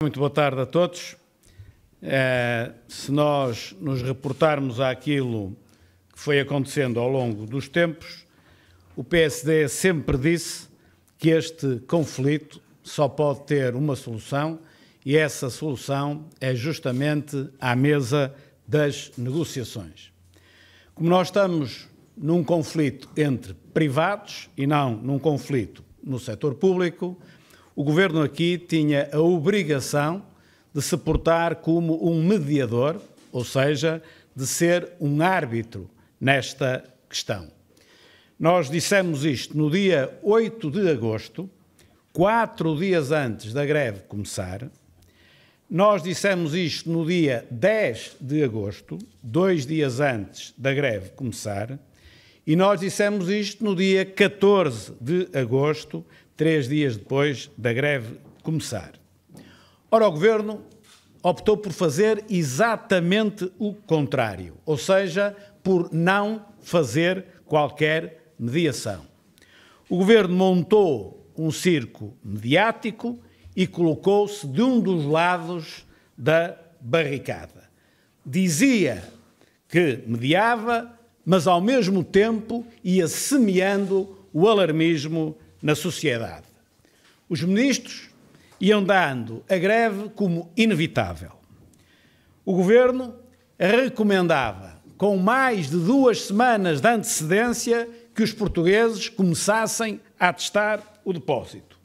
Muito boa tarde a todos. Se nós nos reportarmos àquilo que foi acontecendo ao longo dos tempos, o PSD sempre disse que este conflito só pode ter uma solução e essa solução é justamente à mesa das negociações. Como nós estamos num conflito entre privados e não num conflito no setor público, o Governo aqui tinha a obrigação de se portar como um mediador, ou seja, de ser um árbitro nesta questão. Nós dissemos isto no dia 8 de agosto, 4 dias antes da greve começar. Nós dissemos isto no dia 10 de agosto, 2 dias antes da greve começar. E nós dissemos isto no dia 14 de agosto, 3 dias depois da greve começar. Ora, o Governo optou por fazer exatamente o contrário, ou seja, por não fazer qualquer mediação. O Governo montou um circo mediático e colocou-se de um dos lados da barricada. Dizia que mediava, mas ao mesmo tempo ia semeando o alarmismo na sociedade. Os ministros iam dando a greve como inevitável. O Governo recomendava, com mais de 2 semanas de antecedência, que os portugueses começassem a testar o depósito.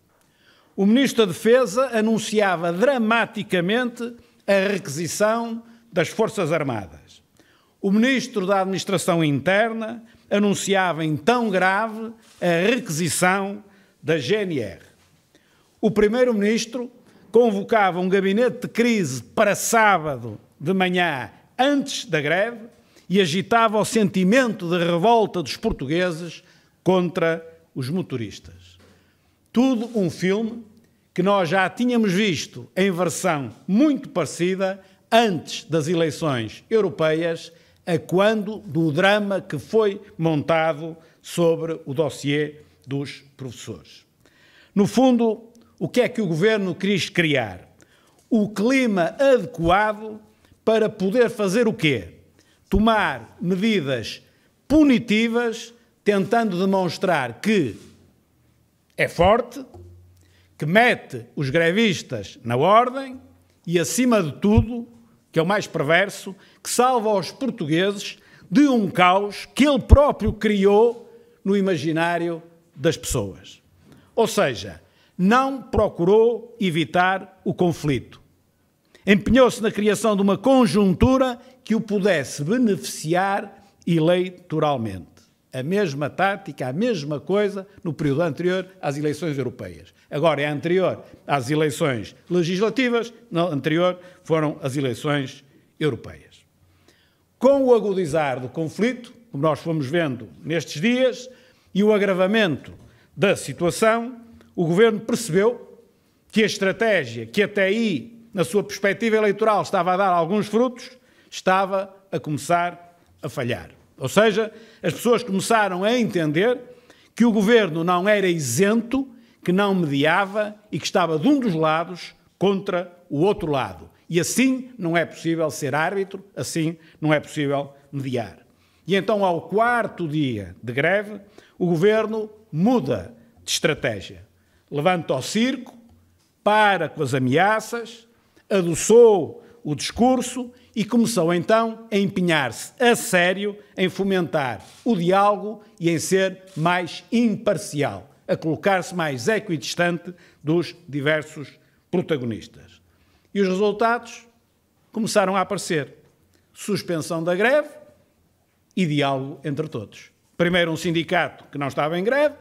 O Ministro da Defesa anunciava dramaticamente a requisição das Forças Armadas. O Ministro da Administração Interna anunciava em tão grave a requisição da GNR. O Primeiro-Ministro convocava um gabinete de crise para sábado de manhã, antes da greve, e agitava o sentimento de revolta dos portugueses contra os motoristas. Tudo um filme que nós já tínhamos visto em versão muito parecida antes das eleições europeias, a quando do drama que foi montado sobre o dossiê dos professores. No fundo, o que é que o Governo quis criar? O clima adequado para poder fazer o quê? Tomar medidas punitivas, tentando demonstrar que é forte, que mete os grevistas na ordem e, acima de tudo, que é o mais perverso, que salva os portugueses de um caos que ele próprio criou no imaginário das pessoas. Ou seja, não procurou evitar o conflito. Empenhou-se na criação de uma conjuntura que o pudesse beneficiar eleitoralmente. A mesma tática, a mesma coisa no período anterior às eleições europeias. Agora é anterior às eleições legislativas, no anterior foram as eleições europeias. Com o agudizar do conflito, como nós fomos vendo nestes dias, e o agravamento da situação, o Governo percebeu que a estratégia que até aí, na sua perspectiva eleitoral, estava a dar alguns frutos, estava a começar a falhar. Ou seja, as pessoas começaram a entender que o Governo não era isento, que não mediava e que estava de um dos lados contra o outro lado. E assim não é possível ser árbitro, assim não é possível mediar. E então, ao 4º dia de greve, o Governo muda de estratégia. Levanta o circo, para com as ameaças, adoçou o discurso e começou então a empenhar-se a sério em fomentar o diálogo e em ser mais imparcial, a colocar-se mais equidistante dos diversos protagonistas. E os resultados começaram a aparecer. Suspensão da greve e diálogo entre todos. Primeiro um sindicato que não estava em greve,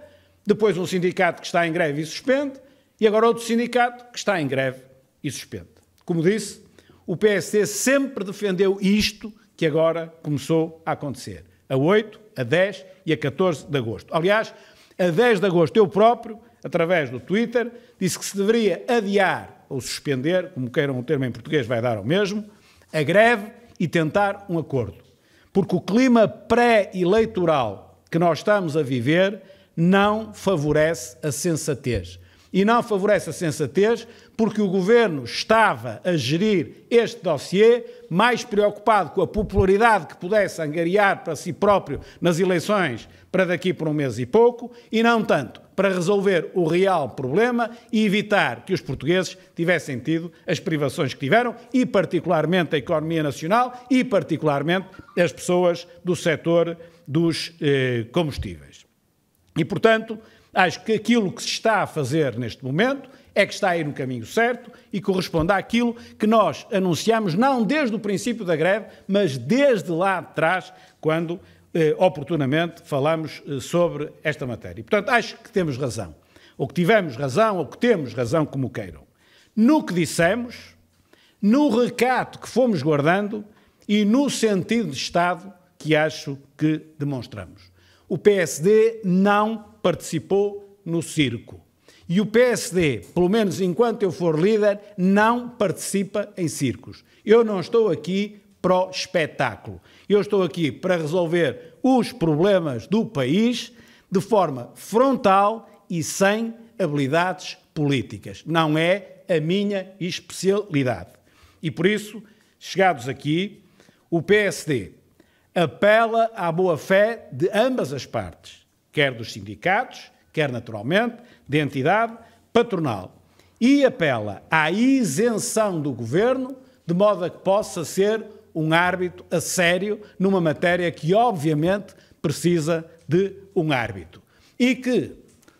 depois um sindicato que está em greve e suspende, e agora outro sindicato que está em greve e suspende. Como disse, o PSD sempre defendeu isto que agora começou a acontecer. A 8, a 10 e a 14 de agosto. Aliás, a 10 de agosto eu próprio, através do Twitter, disse que se deveria adiar ou suspender, como queiram o termo em português vai dar ao mesmo, a greve e tentar um acordo. Porque o clima pré-eleitoral que nós estamos a viver não favorece a sensatez. e não favorece a sensatez, porque o Governo estava a gerir este dossiê mais preocupado com a popularidade que pudesse angariar para si próprio nas eleições para daqui por um mês e pouco, e não tanto para resolver o real problema e evitar que os portugueses tivessem tido as privações que tiveram, e particularmente a economia nacional e particularmente as pessoas do setor dos combustíveis. E, portanto, acho que aquilo que se está a fazer neste momento é que está a ir no caminho certo e corresponde àquilo que nós anunciamos, não desde o princípio da greve, mas desde lá de trás, quando oportunamente falamos sobre esta matéria. E, portanto, acho que temos razão, ou que tivemos razão, ou que temos razão, como queiram, no que dissemos, no recato que fomos guardando e no sentido de Estado que acho que demonstramos. O PSD não participou no circo. E o PSD, pelo menos enquanto eu for líder, não participa em circos. Eu não estou aqui para o espetáculo. Eu estou aqui para resolver os problemas do país de forma frontal e sem habilidades políticas. Não é a minha especialidade. E por isso, chegados aqui, o PSD apela à boa-fé de ambas as partes, quer dos sindicatos, quer naturalmente da entidade patronal, e apela à isenção do Governo, de modo a que possa ser um árbitro a sério numa matéria que obviamente precisa de um árbitro. E que,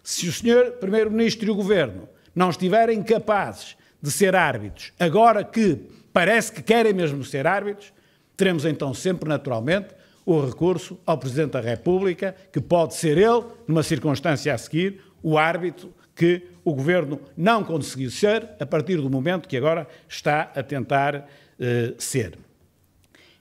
se o Sr. Primeiro-Ministro e o Governo não estiverem capazes de ser árbitros, agora que parece que querem mesmo ser árbitros, teremos então sempre, naturalmente, o recurso ao Presidente da República, que pode ser ele, numa circunstância a seguir, o árbitro que o Governo não conseguiu ser, a partir do momento que agora está a tentar ser.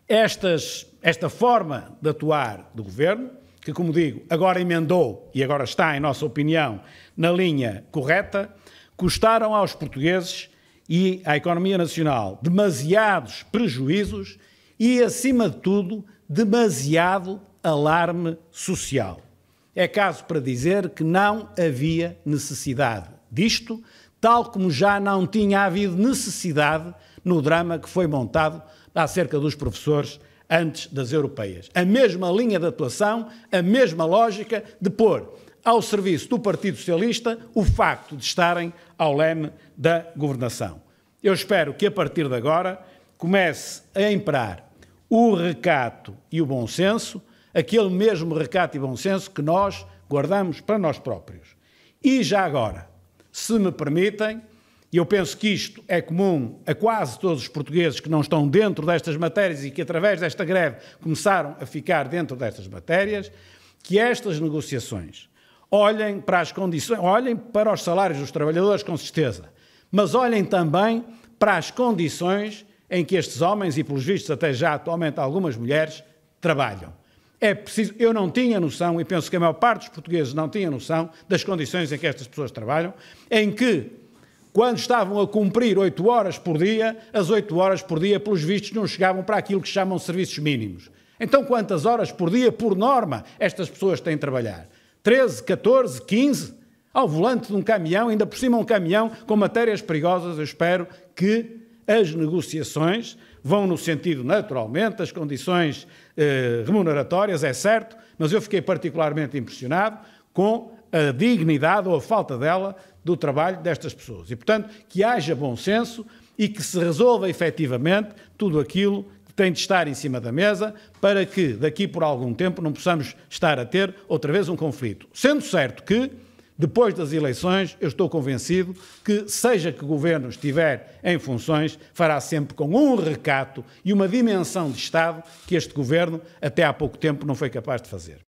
Esta forma de atuar do Governo, que, como digo, agora emendou e agora está, em nossa opinião, na linha correta, custaram aos portugueses e à economia nacional demasiados prejuízos e, acima de tudo, demasiado alarme social. É caso para dizer que não havia necessidade disto, tal como já não tinha havido necessidade no drama que foi montado acerca dos professores antes das europeias. A mesma linha de atuação, a mesma lógica de pôr ao serviço do Partido Socialista o facto de estarem ao leme da governação. Eu espero que, a partir de agora, comece a imperar o recato e o bom senso, aquele mesmo recato e bom senso que nós guardamos para nós próprios. E já agora, se me permitem, e eu penso que isto é comum a quase todos os portugueses que não estão dentro destas matérias e que, através desta greve, começaram a ficar dentro destas matérias, que estas negociações olhem para as condições, olhem para os salários dos trabalhadores, com certeza, mas olhem também para as condições em que estes homens, e pelos vistos até já atualmente algumas mulheres, trabalham. É preciso, eu não tinha noção, e penso que a maior parte dos portugueses não tinha noção das condições em que estas pessoas trabalham, em que, quando estavam a cumprir 8 horas por dia, as 8 horas por dia, pelos vistos, não chegavam para aquilo que chamam de serviços mínimos. Então, quantas horas por dia, por norma, estas pessoas têm de trabalhar? 13, 14, 15? Ao volante de um caminhão, ainda por cima um caminhão com matérias perigosas. Eu espero que as negociações vão no sentido, naturalmente, das condições remuneratórias, é certo, mas eu fiquei particularmente impressionado com a dignidade ou a falta dela do trabalho destas pessoas. E, portanto, que haja bom senso e que se resolva efetivamente tudo aquilo que tem de estar em cima da mesa para que, daqui por algum tempo, não possamos estar a ter outra vez um conflito. Sendo certo que, depois das eleições, eu estou convencido que, seja que o Governo estiver em funções, fará sempre com um recato e uma dimensão de Estado que este Governo, até há pouco tempo, não foi capaz de fazer.